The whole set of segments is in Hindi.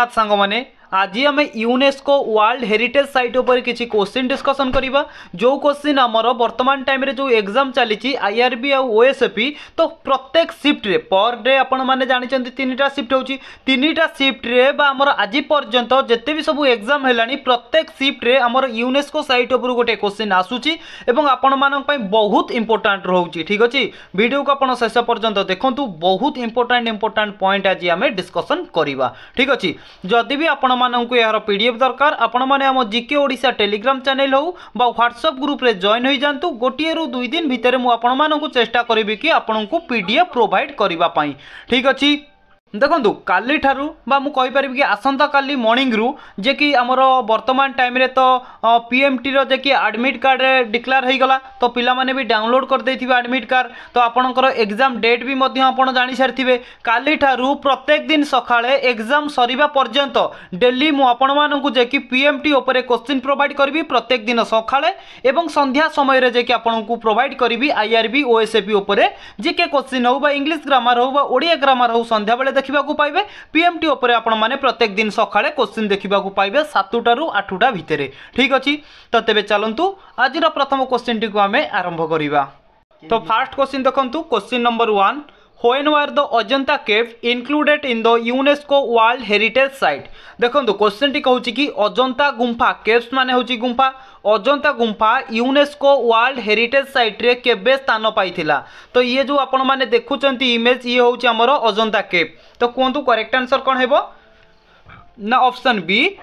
सांग मैंने आज आम यूनेस्को वर्ल्ड हेरिटेज साइट उपर किसी क्वेश्चन डिस्कसन करवा जो क्वेश्चन आमर वर्तमान टाइम रे जो एग्जाम चली आईआरबी आ ओएसएपी तो प्रत्येक शिफ्ट रे पर डे आपण मैंने जानते तीनटा शिफ्ट होची तीनटा शिफ्ट रे बा आमर आज पर्यंत जिते भी सब एग्जाम है प्रत्येक शिफ्ट रे आमर यूनेस्को साइट उपर गोटे क्वेश्चन आसूची एवं आपण मानक पई बहुत इंपोर्टेंट रोची। ठीक अच्छे वीडियो को आपण शेष पर्यंत देखंतु बहुत इंपोर्टेंट पॉइंट आज आम डिस्कसन करवा। ठीक अच्छे जदि भी आपण मानक यार पीडीएफ दरकार आपण माने आम जीके ओडिशा टेलीग्राम चैनल हो बा व्हाट्सएप ग्रुप रे जॉइन हो जातु गोटे रु 2 दिन भितर मु आपण मानक चेष्टा करी कि आपण को पीडीएफ प्रोवाइड करबा पई। ठीक अच्छे देखो काली ठारू बा मु कहि परिबि कि आसंता काली मॉर्निंग रु जे कि हमर वर्तमान टाइम रे तो पीएमटी रो जे कि एडमिट कार्ड रे डिक्लेयर हो गला तो पिला माने भी डाउनलोड कर देथिबे एडमिट कार्ड तो आपनकर एग्जाम डेट भी मध्य आपण जानि सारथिबे काली ठारू प्रत्येक दिन सखाळे एग्जाम सरीबा पर्यंत डेली मु आपण मानकु जे कि पीएमटी ऊपर क्वेश्चन प्रोवाइड करबी प्रत्येक दिन सखाळे एवं संध्या समय रे जे कि आपनकु प्रोवाइड करबी आईआरबी ओएसएपी ऊपर जीके क्वेश्चन हो बा इंग्लिश ग्रामर हो बा ओडिया ग्रामर हो संध्या बेले देखा पाइबे पीएमटी ऊपर आपण माने प्रत्येक दिन सकाळे क्वेश्चन देखा पाइबे 7टा रु 8टा भितरे। ठीक अच्छे तो तेबे चलंतु आज प्रथम क्वेश्चन टी को आमे आरंभ करिबा। तो फर्स्ट क्वेश्चन देखंतु question number 1 When were the Ajanta cave included in the UNESCO World Heritage Site? देखो क्वेश्चन टी कहूँ कि अजंता गुंफा केव्स माने होची गुंफा अजंता गुंफा यूनेस्को वर्ल्ड हेरिटेज साइट रे केबे स्थान पाइथिला तो ये जो आपण माने देखुचंती इमेज ये होची हमर अजंता केव तो कोंतु करेक्ट आंसर कोन हेबो ना ऑप्शन बी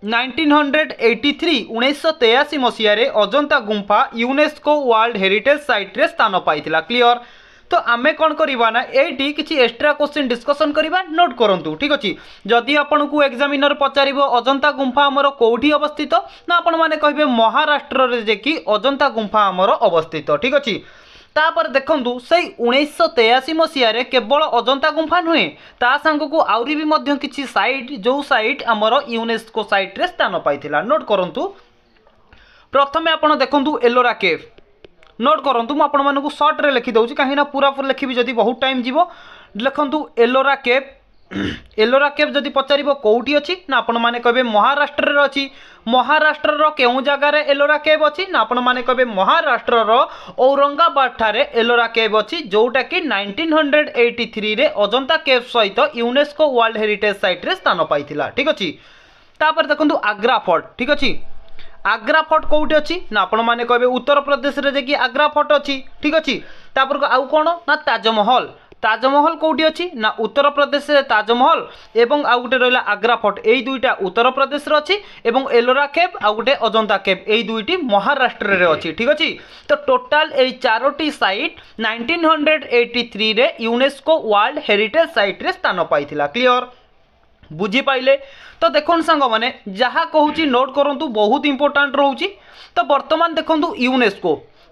1983 मसीह रे अजंता गुंफा यूनेस्को वर्ल्ड हेरिटेज साइट रे स्थान पाइथिला। क्लियर तो आमे कौन करवा ना एटी किसी एक्स्ट्रा क्वेश्चन डिस्कसन करवा नोट करंतु। ठीक अच्छे जदि आपन को एग्जामिनर पचारिबो अजंता गुंफा हमर कोठी अवस्थित ना आपण माने कहबे महाराष्ट्र रे जे कि अजंता गुंफा हमर अवस्थित। ठीक अच्छे तापर देखंतु सही 1983 मसीह रे केवल अजंता गुंफा नुहे ता संग को आउरी भी मध्य किछि साइट जो साइट हमर यूनेस्को साइट रे स्थान पाइथिला नोट करंतु। प्रथमे आपण देखंतु एलोरा केव नोट करंतु मु आपण मानकु शॉर्ट रे लिखि दउची काहे ना पूरा पूरा लिखिबी जदी बहुत टाइम जीवो लिखंतु एलोरा केव जदी पचारिबो कोउठी अछि ना आपण माने कहबे महाराष्ट्र रे अछि महाराष्ट्र रो केउ जगह रे एलोरा केव अछि ना आपण माने कहबे महाराष्ट्र रो औरंगाबाद ठारे एलोरा केव अछि जोटा कि 1983 रे अजंता केव सहित यूनेस्को वर्ल्ड हेरिटेज साइट रे स्थान पाइथिला। ठीक अछि तापर देखंतु आग्रा फोर्ट। ठीक अछि आग्रा फोर्ट कौटी अच्छी ना आपण मैंने कहे उत्तर प्रदेश रे कि आग्रा फोर्ट अच्छी। ठीक अच्छे तापर आउ कौन ना ताजमहल ताजमहल कौटी अच्छी ना उत्तर प्रदेश रे ताजमहल एवं आउ गोटे रहा आग्रा फोर्ट यही दुईटा उत्तर प्रदेश रे अच्छी एवं एलोरा केव आउ गोटे अजंता केव यही दुईटी महाराष्ट्र रे अच्छी। ठीक अच्छे तो टोटाल यही 4टी साइट 1983 रे यूनेस्को वर्ल्ड हेरिटेज साइट रे स्थान पाइथिला। क्लियर बुझी पाइले तो देखो सांग मैंने जहाँ कहूँ नोट करूँ बहुत इंपोर्टेंट रोची। तो बर्तमान देखो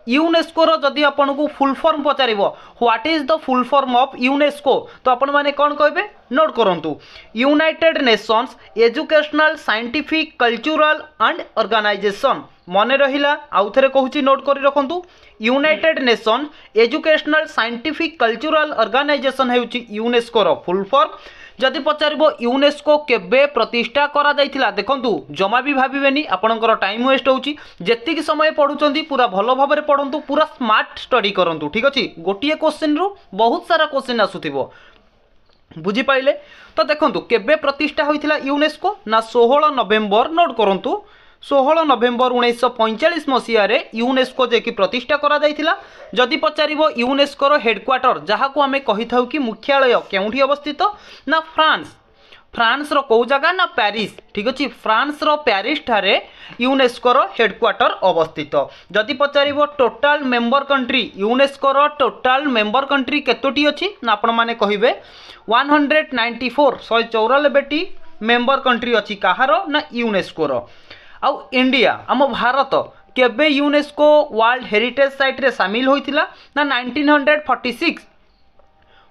यूनेस्को रो जदि आपन को फुल फॉर्म पचार what is the full form of UNESCO तो आपण माने कौन कहे नोट करूँ United Nations Educational Scientific Cultural and Organisation मन रहा आउ थे कहूँ नोट कर रखु United Nation Educational Scientific Cultural Organisation होची यूनेस्को रो फुल फॉर्म। जदि पचारिबो यूनेस्को केबे प्रतिष्ठा करा जाइथिला देखंतु जमा भी भाबिबेनी आपनकर टाइम वेस्ट होउची जेतिकी समय पढुचंदी पूरा भलो भाबरे पढंतु पूरा स्मार्ट स्टडी करंतु। ठीक अछि गोटिए क्वेश्चन रु बहुत सारा क्वेश्चन आसुथिबो बुझी पाइले तो देखंतु केबे प्रतिष्ठा होइथिला यूनेस्को ना 16 नवेम्बर नोट करंतु 16 नवेम्बर 1945 मसीह रे यूनेस्को जे कि प्रतिष्ठा करा जाइथिला। जदि पचारिबो यूनेस्को रो हेडक्वार्टर जहाँ को आमे कहि थाउ कि मुख्यालय केउठी अवस्थित ना फ्रांस रो को जगह ना पेरिस। ठीक अछि फ्रांस रो पेरिस ठारे यूनेस्को रो हेडक्वार्टर अवस्थित। जदि पचारिबो टोटल मेंबर कंट्री यूनेस्को रो टोटल मेंबर कंट्री केतोटी अछि ना आपण माने कहिबे 194 194टी मेंबर कंट्री अछि काहारो ना यूनेस्को रो। आउ इंडिया आम भारत केबे यूनेस्को वर्ल्ड हेरिटेज साइट रे शामिल होइथिला ना 1946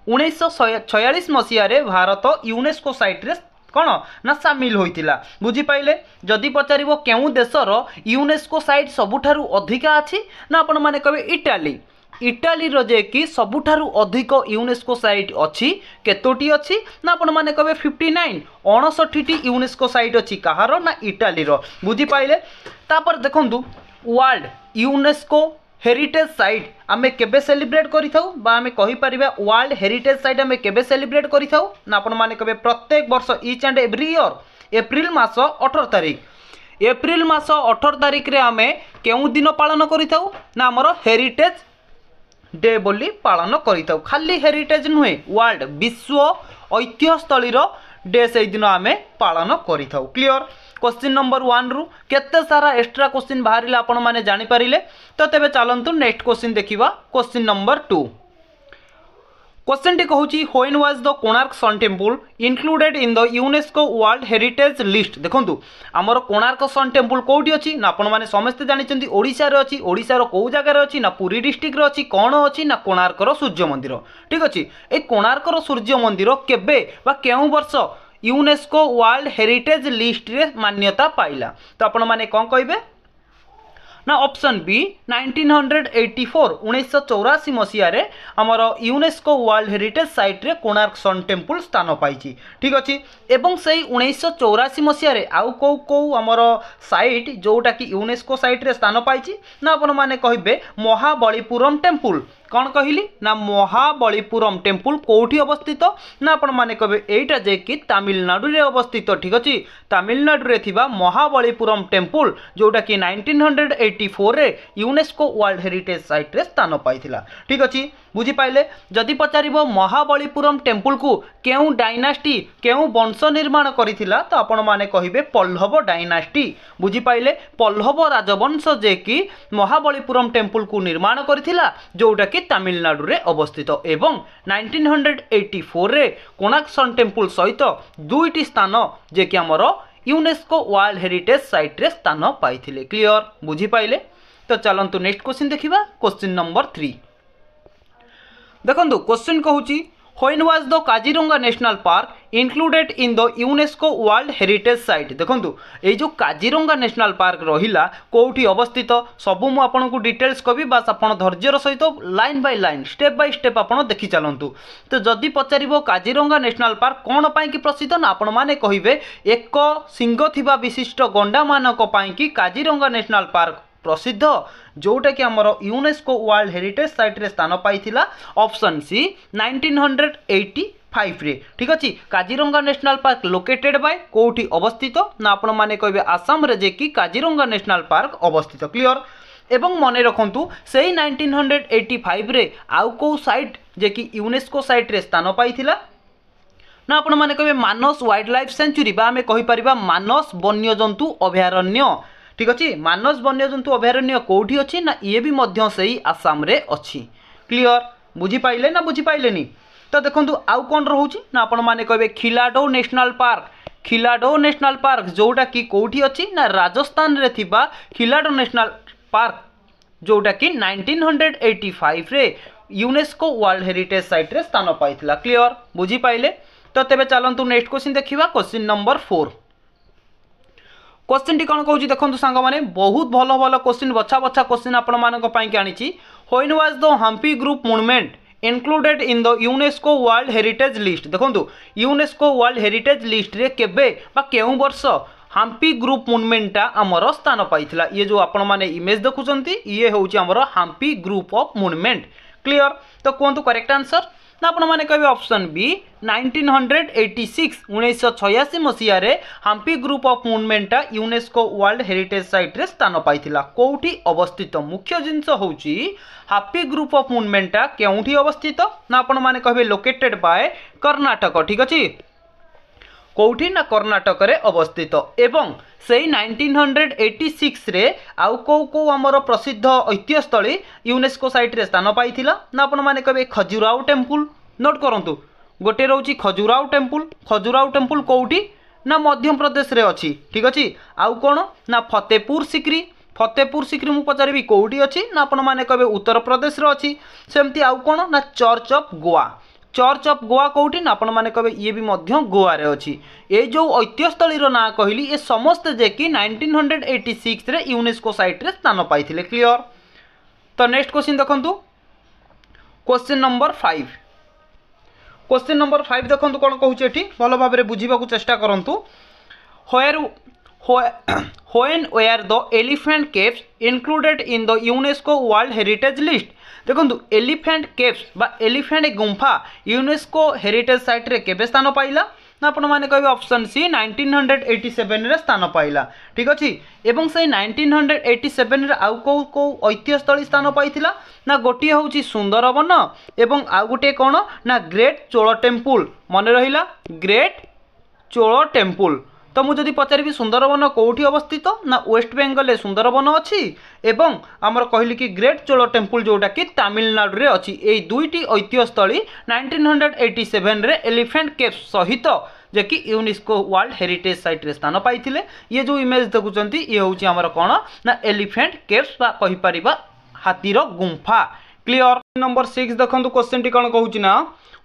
1946 मसीह रे भारत यूनेस्को साइट रे कौन ना सामिल होइथिला। बुझी पाइले जदि पचारिबो केउ देशर यूनेस्को साइट सबुठारु अधिका अछि ना आपण माने कहबे इटाली इटाली रो जे कि सबुठारु अधिक यूनेस्को साइट अच्छी केतोटी अच्छी ना आपण माने कबे 59 59टी यूनेस्को साइट अच्छी कहार ना इटाली रो बुझी पाइले। तापर देखंतु वर्ल्ड यूनेस्को हेरिटेज साइट आमे केबे सेलिब्रेट करिथाउ बा आमे कहि परिबा वर्ल्ड हेरिटेज साइट आमे केबे सेलिब्रेट करिथाउ ना आपण माने कबे प्रत्येक वर्ष each and every year April मास 18 तारिख एप्रिल मास 18 तारिख रे आमे केउ दिन पालन करिथाउ ना हमर हेरिटेज डे बोली पालन करिथाउ। खाली हेरिटेज नुहे वर्ल्ड विश्व ऐतिह्य स्थली डे से दिन आमे पालन करिथाउ। क्लियर। क्वेश्चन नंबर 1 रु केते सारा एक्स्ट्रा क्वेश्चन बाहरिला आपण माने जानि परिले। तो तेबे चलंतु नेक्स्ट क्वेश्चन देखिबा। क्वेश्चन नंबर 2 क्वेश्चन टी कहूची when was the Konark sun temple included in the UNESCO world heritage list. देखंतु हमर कोणार्क सन टेम्पल कोठी अछि ना आपण माने समस्त जानिचंती ओडिसा रे अछि। ओडिसा रो को जगह रे अछि ना पुरी डिस्ट्रिक्ट रे अछि कोन अछि ना कोणार्क रो सूर्य मंदिर। ठीक अछि। ए कोणार्क रो सूर्य मंदिर केबे बा केउ वर्ष यूनेस्को वर्ल्ड हेरिटेज लिस्ट रे मान्यता पाइला। तो आपण माने कोन कहबे ना ऑप्शन बी 1984 1984 मसीह रे हमर यूनेस्को वर्ल्ड हेरिटेज साइट रे कोणार्क सन टेम्पल स्थान पाइछि। ठीक अछि। एवं सेही 1984 मसीह रे आउ को हमर साइट जोटा कि यूनेस्को साइट रे स्थान पाइछि ना आपण माने कहबे महाबलीपुरम टेम्पल। कौन कहली ना महाबलीपुरम टेम्पल कोठी अवस्थित ना आपण माने कहबे एटा जे कि तमिलनाडु रे अवस्थित। ठीक अछि। तमिलनाडु रे थिबा महाबलीपुरम टेम्पल जोटा कि 1984 रे यूनेस्को वर्ल्ड हेरिटेज साइट रे स्थान पाइथिला। ठीक अछि। बुझी पाइले। जदि पचारिबो महाबलीपुरम टेम्पल को केउ डायनास्टी केउ वंश निर्माण करिथिला तो आपण माने कहिबे पल्लव डायनास्टी। बुझी पाइले। पल्लव राजवंश जे कि महाबलीपुरम टेम्पल को निर्माण करिथिला जोटा कि तमिलनाडु रे अवस्थित। एवं 1984 रे कोणार्क सन टेम्पल सहित दुईटी स्थान जे कि हमर यूनेस्को वर्ल्ड हेरिटेज साइट रे स्थान पाइथिले। क्लियर। बुझी पाइले। तो चलंतु नेक्स्ट क्वेश्चन देखिबा। क्वेश्चन नंबर 3 देखंतु क्वेश्चन कहूची when was the Kaziranga national park included in the UNESCO world heritage site. देखंतु ए जो काजीरंगा नेशनल पार्क रहिला कोठी अवस्थित सबु मु आपन को डिटेल्स कबी बस आपन धैर्यर सहित line by line step by step आपन देखि चलंतु। तो जदि पचारिबो काजीरंगा नेशनल पार्क कोन पई कि प्रसिद्ध ना आपन माने कहिबे एक सिंह थिबा विशिष्ट गंडा मानक पई कि काजीरंगा नेशनल पार्क प्रसिद्ध जोटा कि हमर यूनेस्को वर्ल्ड हेरिटेज साइट रे स्थान पाइथिला। ऑप्शन सी 1985 रे। ठीक अछि। Kaziranga national park located by कोठी अवस्थित ना आपण माने कहबे आसाम रे जे कि काजीरंगा नेशनल पार्क अवस्थित। क्लियर। एवं मने रखंतु सेही 1985 रे आउ को साइट जे कि यूनेस्को साइट रे स्थान पाइथिला ना आपण माने कहबे मानस वाइल्ड लाइफ सेंचुरी बा हमें कहि परिबा मानस वन्यजंतु अभयारण्य। ठीक अच्छे। मानस वन्यजंतु अभयारण्य कोठी अच्छी ना ये भी मध्य सही आसाम रे अच्छी। क्लियर। बुझी पाइले ना बुझी पाइलेनी। तो देखंतु आउ कोन रहउची ना आपण माने कहबे खिलाडो नेशनल पार्क। खिलाडो नेशनल पार्क जोटा कि कोठी अच्छी ना राजस्थान रे थिबा खिलाडो नेशनल पार्क जोटा कि 1985 रे यूनेस्को वर्ल्ड हेरिटेज साइट रे स्थान पाइथिला। क्लियर। बुझी पाइले। तो तेबे चलंतु नेक्स्ट क्वेश्चन देखिबा। क्वेश्चन नंबर 4 क्वेश्चन टी कौन कहूँ देखो सांग मैंने बहुत भल भल क्वेश्चन बछा बछा क्वेश्चन आपण मानक पई आनी। When was the Hampi group movement included in the UNESCO world heritage list. देखो यूनेस्को वर्ल्ड हेरिटेज लिस्ट रे केबे बा केउ वर्ष हम्पी ग्रुप मूवमेंटा आमर स्थान पाइथिला। ये जो आपण माने इमेज देखुचंती ये होउची आमर Hampi group of movement. Clear. तो कहतु करेक्ट आंसर ना आपण माने कहबे ऑप्शन बी 1986 1986 मसीह रे हम्पी ग्रुप ऑफ मूवमेंटा यूनेस्को वर्ल्ड हेरिटेज साइट रे स्थान पाइथिला। कोठी अवस्थित मुख्य जिंस होउची हम्पी ग्रुप ऑफ मूवमेंटा केउठी अवस्थित ना आपण माने कहबे लोकेटेड बाय कर्नाटक। ठीक अछि। कोठी ना कर्नाटक रे अवस्थित। एवं सेही 1986 रे आउ को हमर प्रसिद्ध ऐतिह्य स्थली यूनेस्को साइट रे स्थान पाइथिला ना आपण माने कहबे खजुराहो टेम्पल। नोट करंतु गोटे रहउची खजुराहो टेम्पल। खजुराहो टेम्पल कोठी ना मध्य प्रदेश रे अछि। ठीक अछि। आउ कोन ना फतेहपुर सिकरी। फतेहपुर सिकरी मु पचारिबी कोठी अछि ना आपण माने कहबे उत्तर प्रदेश रे अछि। सेमती आउ कोन ना church of Goa. Church of Goa कोठी ना आपण माने कहबे ये भी मध्य गोवा रे अछि। ए जो ऐतिह्य स्थली रो ना कहली ए समस्त जे कि 1986 रे यूनेस्को साइट रे स्थान पाइथिले। क्लियर। तो नेक्स्ट क्वेश्चन देखंतु क्वेश्चन नंबर 5 क्वेश्चन नंबर 5 देखो कौन कहूँ ये भल भाव में बुझा चेष्टा करूँ when were the elephant caves included in the UNESCO World Heritage List देखो एलिफेंट केव्स बा एलिफेंट गुंफा यूनेस्को हेरिटेज साइट रे केबे स्थान पाइला ना आपण माने कहबे ऑप्शन सी 1987 रे स्थान पाइला ठीक अछि एवं से 1987 रे आउ को ऐतिह्यस्थली स्थान पाइथिला ना गोटिए होउची सुंदरवन एवं आउ गोटे कोन ना ग्रेट चोल टेम्पल मन रहिला ग्रेट चोल टेम्पल तो मुझे पचारि सुंदरवन कौटी अवस्थित ना वेस्ट बेंगल सुंदरवन अच्छी एवं आमर कहली कि ग्रेट चोल टेम्पल जोटा कि तमिलनाडु रे अच्छी ये दुईटी ऐतिह्यस्थली 1987 रे एलिफेंट केव्स सहित जे कि यूनेस्को वर्ल्ड हेरिटेज साइट रे स्थान पाइथिले ये जो इमेज देखुचंती ये होची आमर कोन ना एलिफेंट केव्स बा कहि परिबा हाथीर गुंफा क्लियर नंबर 6 देखंतु क्वेश्चन टी कोन कहूची ना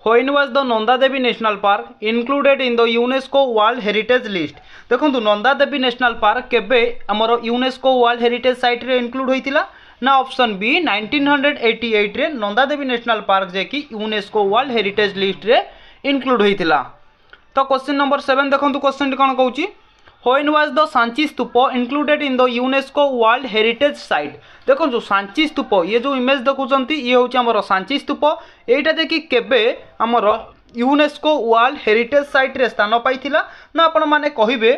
When was the Nanda Devi National Park included in the UNESCO World Heritage List देखो नंदा देवी नेशनल पार्क केबे हमर यूनेस्को वर्ल्ड हेरिटेज साइट रे इंक्लूड होइतिला ना ऑप्शन बी 1988 रे नंदा देवी नेशनल पार्क जे कि यूनेस्को वर्ल्ड हेरिटेज लिस्ट रे इंक्लूड होइतिला तो क्वेश्चन नंबर 7 देखो क्वेश्चन कोन कहूची When was the Sanchi Stupa included in the UNESCO World Heritage Site देखो जो सांची स्तूप ये जो इमेज देखुचंती ये होची हमर सांची स्तूप एटा देखि केबे हमर यूनेस्को वर्ल्ड हेरिटेज साइट रे स्थान पाइथिला ना आपण माने कहिबे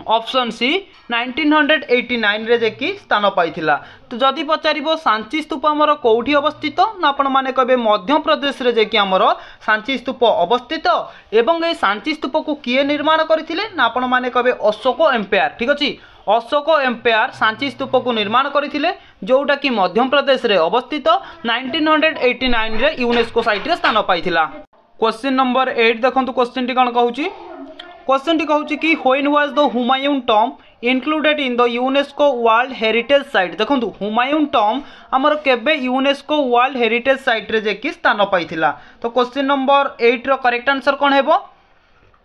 ऑप्शन सी 1989 रे जेकी स्थान पाइथिला तो जदि पचारिबो सांची स्तूप हमर कोठी अवस्थित ना आपण माने कहबे मध्य प्रदेश रे जेकी हमर सांची स्तूप अवस्थित एवं ए सांची स्तूप को किए निर्माण करथिले ना आपण माने कहबे अशोक एम्पायर ठीक अछि अशोक एम्पायर सांची स्तूप को निर्माण करथिले जोटा कि मध्य प्रदेश रे अवस्थित 1989 रे यूनेस्को साइट रे स्थान पाइथिला क्वेश्चन नंबर 8 देखंतु क्वेश्चन टी कोन कहूची क्वेश्चन टी कहूची कि when was the Humayun Tom included in the UNESCO world heritage site देखंतु हुमायूं टॉम हमर केबे यूनेस्को वर्ल्ड हेरिटेज साइट रे जे कि स्थान पाइथिला तो क्वेश्चन नंबर 8 रो करेक्ट आंसर कोन हेबो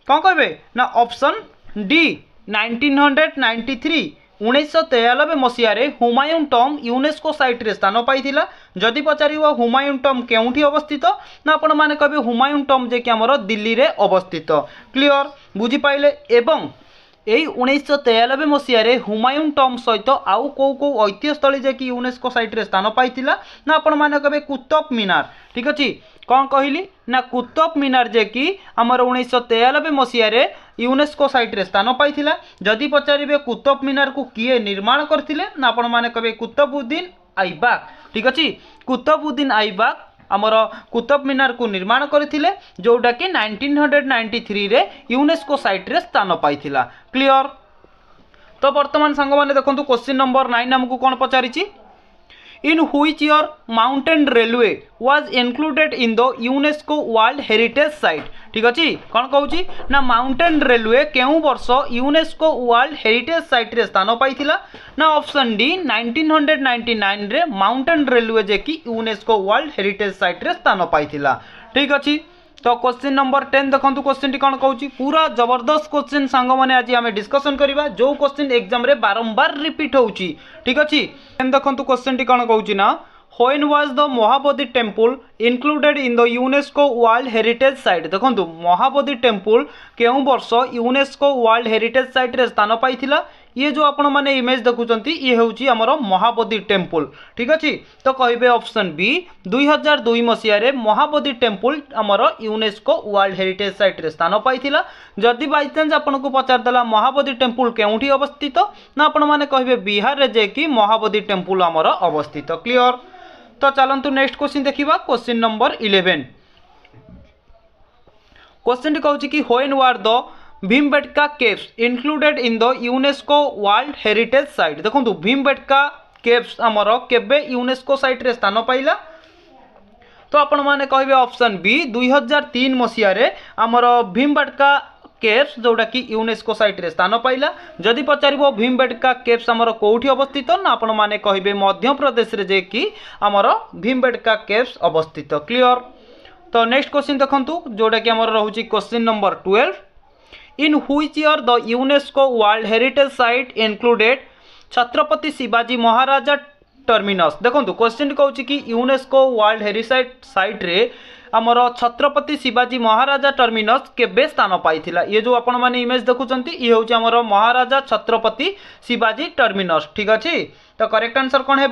कोन कहबे ना ऑप्शन डी 1993 1993 मसीह हुमायूं टॉम यूनेस्को साइट रे स्थान पाइथिला जदि पचारिबो हुमायूं टॉम केउठी अवस्थित ना आपण माने कहबे हुमायूं टॉम जे कि हमर दिल्ली रे अवस्थित क्लियर बुझी पाइले एवं यही 1993 मसीह हुमायूं टॉम सहित आउ को ऐतिह्यस्थली जे कि यूनेस्को साइट रे स्थान पाइथिला ना आपण माने कहबे कुतुब मीनार ठीक अछि कौन कहली ना कुतुब मीनार जे कि हमर 1993 मसीह यूनेस्को साइट रे स्थान पाइथिला जदि पचारिबे कुतुब मीनार को किए निर्माण करथिले ना आपण माने कहबे कुतुबुद्दीन ऐबक ठीक अछि कुतुबुद्दीन ऐबक आमर कुतुब मीनार को निर्माण करथिले जोटा कि 1993 रे यूनेस्को साइट रे स्थान पाइथिला क्लियर तो वर्तमान संग माने देखंतु क्वेश्चन नंबर 9 हमकु कोन पचारिछि in which year mountain railway was included in the UNESCO World Heritage Site ठीक अछि कोन कहूची ना माउंटेन रेलवे केउ वर्ष यूनेस्को वर्ल्ड हेरिटेज साइट रे स्थान पाइथिला ना ऑप्शन डी 1999 रे माउंटेन रेलवे जे कि यूनेस्को वर्ल्ड हेरिटेज साइट रे स्थान पाइथिला ठीक अछि तो क्वेश्चन नंबर 10 देखंतु क्वेश्चन टी कोन कहूची पूरा जबरदस्त क्वेश्चन सांग माने आज हमें डिस्कशन करिबा जो क्वेश्चन एग्जाम रे बारंबार रिपीट होउची ठीक अछि देखंतु क्वेश्चन टी कोन कहूची ना When was the Mahabodhi temple included in the UNESCO World Heritage Site देखंतु महाबोधि टेम्पल केउ वर्ष यूनेस्को वर्ल्ड हेरिटेज साइट रे स्थान पाइथिला ये जो आपण माने इमेज देखुचंती ये होउची हमर महाबोधि टेम्पल ठीक अछि तो कहबे ऑप्शन बी 2002 मसिया रे महाबोधि टेम्पल हमर यूनेस्को वर्ल्ड हेरिटेज साइट रे स्थान पाइथिला जदि बाय चांस आपण को पचार दला महाबोधि टेम्पल केउठी अवस्थित ना आपण माने कहबे बिहार रे जे कि महाबोधि टेम्पल हमर अवस्थित क्लियर तो चलंतु नेक्स्ट क्वेश्चन देखिबा क्वेश्चन नंबर 11 क्वेश्चन टी कहूची कि when were the Bhimbetka caves included in the UNESCO world heritage site देखंतु भीमबेटका केव्स हमर केबे यूनेस्को साइट रे स्थान पाइला तो आपण माने कहबे ऑप्शन बी 2003 मसिया रे हमर भीमबेटका केव्स जोटा कि यूनेस्को साइट रे स्थान पाइला जदि पचारिबो भीमबेटका केव्स हमर कोठी अवस्थित ना आपण माने कहबे मध्य प्रदेश रे जे कि हमर भीमबेटका केव्स अवस्थित क्लियर तो नेक्स्ट क्वेश्चन देखंतु जोटा कि हमर रहउची question number 12 in which year the UNESCO world heritage site included Chhatrapati Shivaji Maharaja Terminus देखो क्वेश्चन कहूँ कि यूनेस्को वर्ल्ड हेरिटेज साइट रे आमर छत्रपति शिवाजी महाराजा टर्मिनस केबे स्थान पाई ये जो आपण मैंने इमेज देखुंत ये हूँ आमर महाराजा छत्रपति शिवाजी टर्मिनस ठीक अच्छे। तो करेक्ट आंसर कौन है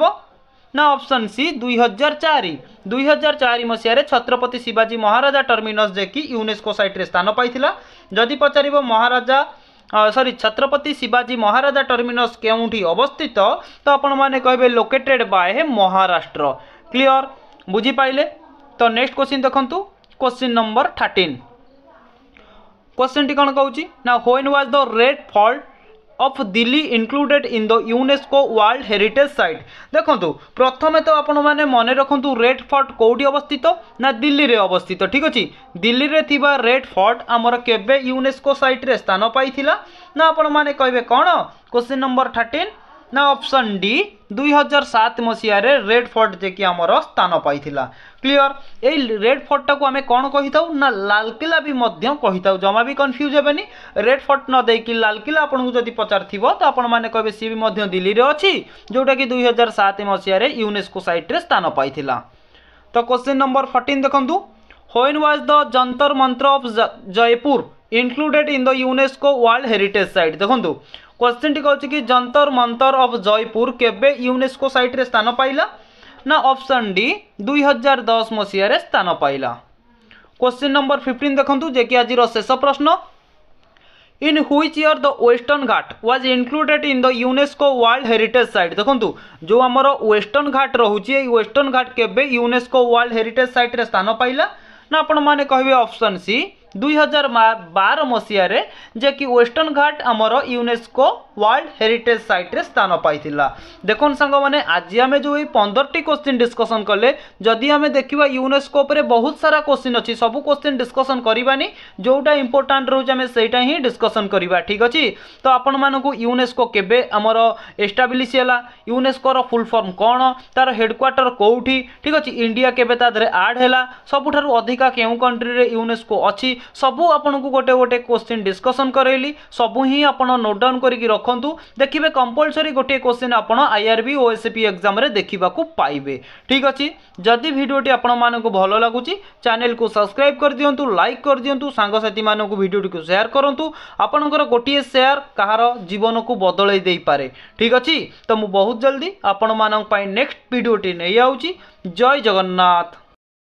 ना ऑप्शन सी 2004 मसीह छत्रपति शिवाजी महाराजा टर्मिनस जे कि यूनेस्को साइट रे स्थान पाई जदि पचार महाराजा सॉरी छत्रपति शिवाजी महाराजा टर्मिनस केउठी अवस्थित तो आपण माने कहबे लोकेटेड बाय महाराष्ट्र। क्लियर बुझी पाइले। तो नेक्स्ट क्वेश्चन देखंतु क्वेश्चन नंबर 13 क्वेश्चन टी कौन कहूँ ना when was the red fort of Delhi included in the UNESCO world heritage site देखो प्रथमे तो आपण मैंने मन रखु रेड फोर्ट कौटी अवस्थित ना दिल्ली रे अवस्थित ठीक अच्छे। दिल्ली रे थिबा रेड फोर्ट आमर केबे यूनेस्को साइट रे स्थान पाइथिला ना आपण मैंने कहबे कौन क्वेश्चन नंबर 13 ना ऑप्शन डी 2007 मसीह रेड फोर्ट जे कि आमर स्थान पाइथिला। क्लियर ए रेड फोर्ट टाको आमे कौन कही था ना लाल किला भी मध्य कही था जमा भी कन्फ्यूज हेबेनी रेड फोर्ट न देकी लाल किला आपन जदि पचार थिबो तो आपण माने कहबे सी भी मध्य दिल्ली रे अछि जोटा कि 2007 मसीह यूनेस्को साइट रे स्थान पाइथिला। तो क्वेश्चन नंबर 14 देखंतु व्हेन वाज द जंतर मंत्र of Jaipur included in the UNESCO world heritage site देखंतु क्वेश्चन टी कहूँ कि जंतर मंतर ऑफ जयपुर केबे यूनेस्को साइट रे स्थान पाइला ना ऑप्शन डी 2010 मसीह रे स्थान पाइला। क्वेश्चन नंबर 15 देखंतु जे कि आज शेष प्रश्न इन which year the western Ghat was included in the UNESCO world heritage site देखंतु जो आमर वेस्टर्न घाट रहुची वेस्टर्न घाट केबे यूनेस्को वर्ल्ड हेरिटेज साइट रे स्थान पाइला ना आपण माने कहबे ऑप्शन सी 2012 मसीह जे कि वेस्टर्न घाट आमर यूनेस्को वर्ल्ड हेरिटेज साइट रे स्थान पाइथिला। देखो सांग मैंने आज आम जो 15टी क्वेश्चन डिस्कसन कले जदि आम देखा यूनेस्को पर बहुत सारा क्वेश्चन अच्छी सब क्वेश्चन डिस्कसन करवानी जोटा इंपोर्टाट रोचे आम सेटा ही डिस्कसन करवा ठीक अच्छे। तो आपण मानक यूनेस्को केबे आमर एस्टाब्लिश है यूनेस्को फुल फॉर्म कौन तार हेडक्वार्टर कौटी ठीक अच्छे इंडिया केबे तादरे आड है सबुठारु अधिका केउ कंट्री रे यूनेस्को अच्छी सबू आपन को गोटे गोटे क्वेश्चन डिस्कसन करेली सबू ही आपन नोट डाउन करके रखंतु देखिबे कंपलसरी गोटे क्वेश्चन आपन आईआरबी ओएसपी एग्जाम रे देखिबा को पाइबे ठीक अछि। जदि वीडियोटी आपन माने को भलो लागुची चैनल को सब्सक्राइब कर दियंतु लाइक कर दियंतु सांग साथी माने को वीडियोटी को शेयर करंतु आपनकर गोटे शेयर कहार जीवन को बदलै देई पारे ठीक अछि। तो मु बहुत जल्दी आपन मानक पई नेक्स्ट वीडियोटी नै आउची। जय जगन्नाथ।